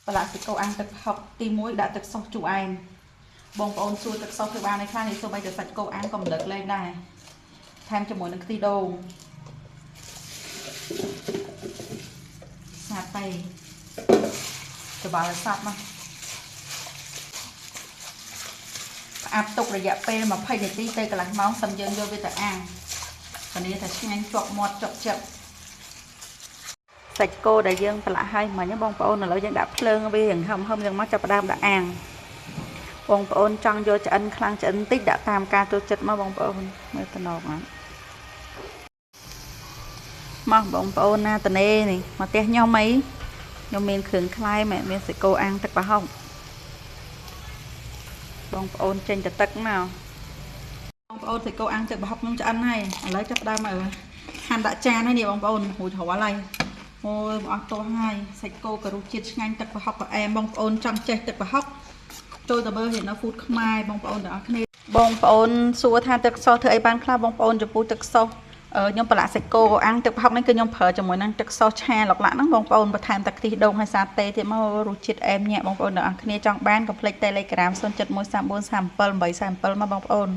ប្រឡាក់សាច់គោអាំងទឹកហុកទី1ដាក់ទឹកសុសជូរអែមបងប្អូនសួរទឹកសុសធ្វើបានឯខ្លះនេះសូម្បីតែសាច់គោអាំងក៏មិនដឹកលេងដែរថែមជាមួយនឹងខ្ទិះដូងស្ងាត់ទៅច្របល់ឲ្យសព្វមកផ្អាប់ទុករយៈពេល20នាទីទៅកន្លះម៉ោងសិនយើងយកវាទៅអាំងធានាថាឆ្ងាញ់ជាប់មាត់ជាប់ចិត្តសាច់គោដែលយើងប្រឡាក់ហើយមិញបងប្អូនឥឡូវយើងដាក់ភ្លើងវារៀងហឹមយ៉ាងមកចាប់ផ្ដើមដាក់អាំងបងប្អូនចង់យកឆ្អិនខ្លាំងឆ្អិនតិចដាក់តាមការចូលចិត្តមកបងប្អូនមើលតំណងហ្នឹងមកបងប្អូនណាតនេនេះមកផ្ទះខ្ញុំអីខ្ញុំមានគ្រឿងខ្លែមមានសាច់គោអាំងទឹកប្រហុកបងប្អូនចេញទៅទឹកមកបងប្អូនសាច់គោអាំងទឹកប្រហុកខ្ញុំឆ្អិនហើយឥឡូវចាប់ផ្ដើមមកហាន់ដាក់ចានហើយនេះបងប្អូនរួចរាល់ហើយអូយមកអស់ទាស់ហើយសាច់គោក៏រសជាតិឆ្ងាញ់ទឹកប្រហុកក៏អែមបងប្អូនចង់ចេះទឹកប្រហុកចូលទៅមើលនៅ Food ខ្មែរបងប្អូនទាំងអស់គ្នាបងប្អូនសួរថាទឹកសុសធ្វើអីបានខ្លះបងប្អូនចំពោះទឹកសុសខ្ញុំប្រឡាក់សាច់គោអាំងទឹកប្រហុកនេះគឺខ្ញុំប្រើជាមួយនឹងទឹកសុសឆាឡុកឡាក់ហ្នឹងបងប្អូនបន្ថែមតែខ្ទិះដូងហើយសាតេទៀតមករសជាតិអែមញាក់បងប្អូនទាំងអស់គ្នាចង់បានកុំភ្លេច Telegram 0713437847មកបងប្អូន